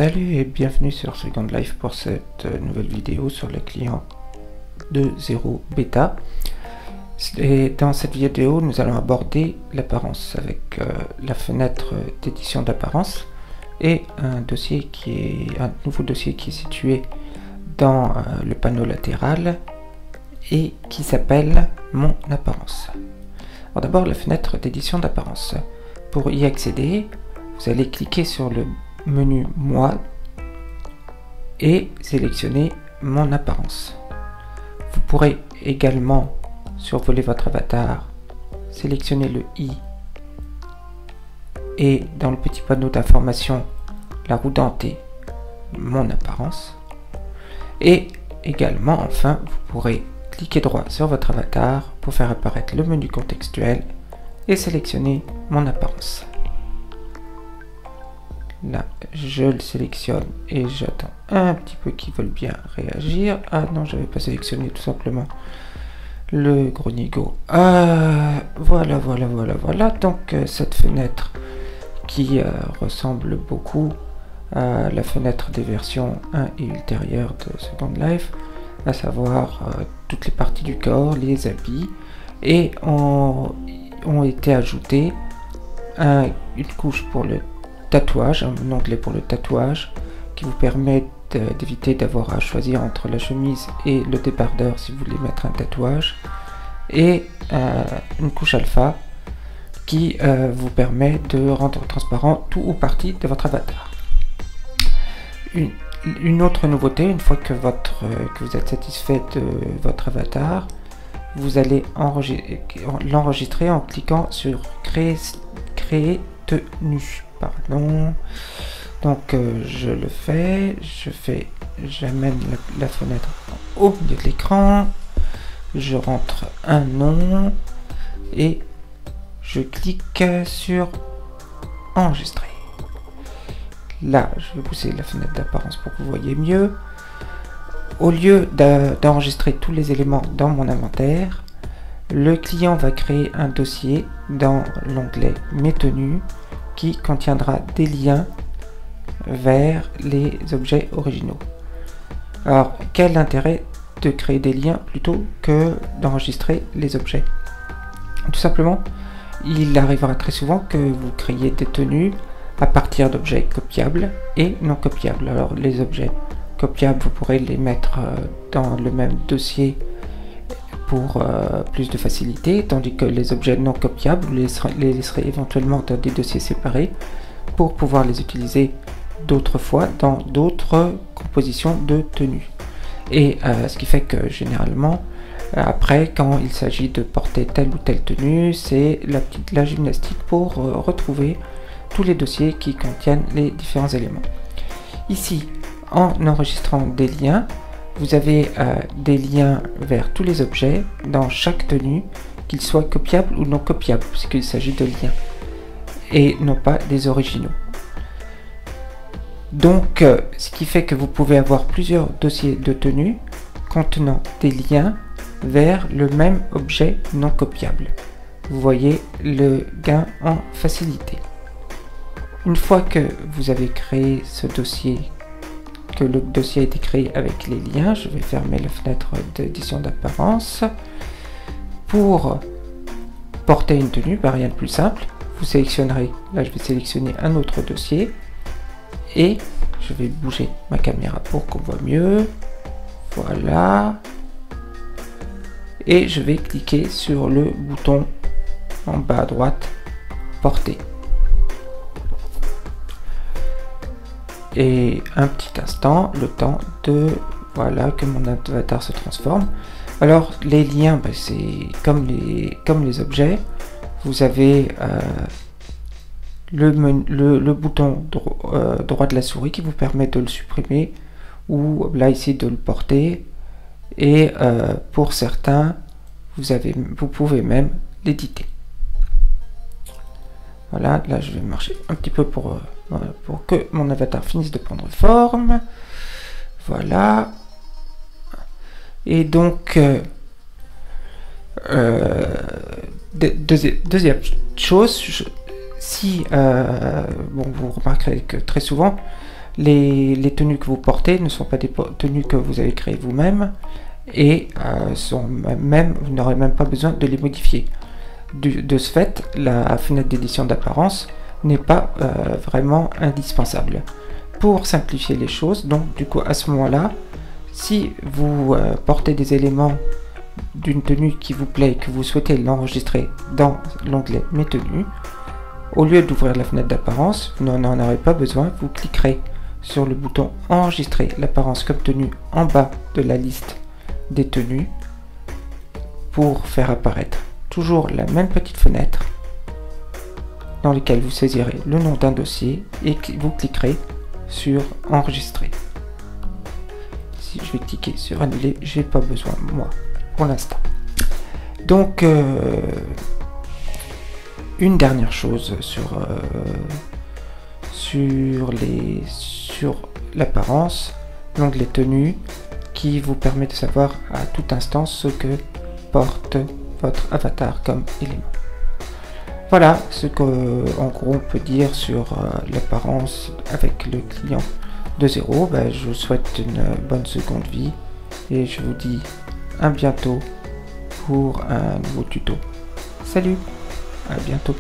Salut et bienvenue sur Second Life pour cette nouvelle vidéo sur le client 2.0 bêta. Et dans cette vidéo, nous allons aborder l'apparence avec la fenêtre d'édition d'apparence et un nouveau dossier qui est situé dans le panneau latéral et qui s'appelle Mon apparence. Alors d'abord la fenêtre d'édition d'apparence. Pour y accéder, vous allez cliquer sur le menu Moi et sélectionner Mon apparence. Vous pourrez également survoler votre avatar, sélectionner le i et dans le petit panneau d'information la roue dentée Mon apparence, et également enfin vous pourrez cliquer droit sur votre avatar pour faire apparaître le menu contextuel et sélectionner Mon apparence. Là, je le sélectionne et j'attends un petit peu qu'ils veulent bien réagir. Ah non, je n'avais pas sélectionné tout simplement le gros nigo. Voilà. Donc cette fenêtre qui ressemble beaucoup à la fenêtre des versions 1 et ultérieures de Second Life, à savoir toutes les parties du corps, les habits, et ont été ajoutés une couche pour le tatouage, un onglet pour le tatouage qui vous permet d'éviter d'avoir à choisir entre la chemise et le débardeur si vous voulez mettre un tatouage, et une couche alpha qui vous permet de rendre transparent tout ou partie de votre avatar. Une autre nouveauté, une fois que vous êtes satisfait de votre avatar, vous allez l'enregistrer en cliquant sur créer tenue. Pardon. Donc je le fais, j'amène la fenêtre au milieu de l'écran, je rentre un nom et je clique sur enregistrer. Là, je vais pousser la fenêtre d'apparence pour que vous voyez mieux. Au lieu d'enregistrer tous les éléments dans mon inventaire, le client va créer un dossier dans l'onglet Mes tenues qui contiendra des liens vers les objets originaux. Alors, quel intérêt de créer des liens plutôt que d'enregistrer les objets? Tout simplement, il arrivera très souvent que vous créiez des tenues à partir d'objets copiables et non copiables. Alors, les objets copiables, vous pourrez les mettre dans le même dossier pour plus de facilité, tandis que les objets non copiables, vous les laisserez éventuellement dans des dossiers séparés pour pouvoir les utiliser d'autres fois dans d'autres compositions de tenues. Et ce qui fait que généralement, après, quand il s'agit de porter telle ou telle tenue, c'est la gymnastique pour retrouver tous les dossiers qui contiennent les différents éléments. Ici, en enregistrant des liens, vous avez des liens vers tous les objets dans chaque tenue, qu'ils soient copiables ou non copiables, puisqu'il s'agit de liens, et non pas des originaux. Donc, ce qui fait que vous pouvez avoir plusieurs dossiers de tenue contenant des liens vers le même objet non copiable. Vous voyez le gain en facilité. Une fois que vous avez créé ce dossier, que le dossier a été créé avec les liens, je vais fermer la fenêtre d'édition d'apparence. Pour porter une tenue, rien de plus simple, vous sélectionnerez, là je vais sélectionner un autre dossier et je vais bouger ma caméra pour qu'on voit mieux. Voilà, et je vais cliquer sur le bouton en bas à droite, porter. Et un petit instant, le temps de que mon avatar se transforme. Alors les liens, c'est comme les objets, vous avez le bouton droit de la souris qui vous permet de le supprimer, ou là ici de le porter, et pour certains vous pouvez même l'éditer. Voilà, là je vais marcher un petit peu pour que mon avatar finisse de prendre forme. Voilà. Et donc, deuxième chose, si, bon, vous remarquerez que très souvent, Les tenues que vous portez ne sont pas des tenues que vous avez créées vous-même et vous n'aurez même pas besoin de les modifier. De ce fait, la fenêtre d'édition d'apparence n'est pas vraiment indispensable. Pour simplifier les choses, donc du coup à ce moment-là, si vous portez des éléments d'une tenue qui vous plaît et que vous souhaitez l'enregistrer dans l'onglet Mes tenues, au lieu d'ouvrir la fenêtre d'apparence, vous n'en aurez pas besoin, vous cliquerez sur le bouton Enregistrer l'apparence comme tenue en bas de la liste des tenues pour faire apparaître toujours la même petite fenêtre dans laquelle vous saisirez le nom d'un dossier et vous cliquerez sur Enregistrer. Si je vais cliquer sur Annuler, j'ai pas besoin moi pour l'instant. Donc une dernière chose sur l'apparence, l'onglet tenue qui vous permet de savoir à tout instant ce que porte votre avatar comme élément. Voilà ce qu'en gros on peut dire sur l'apparence avec le client de Xero. Je vous souhaite une bonne seconde vie et je vous dis à bientôt pour un nouveau tuto. Salut, à bientôt.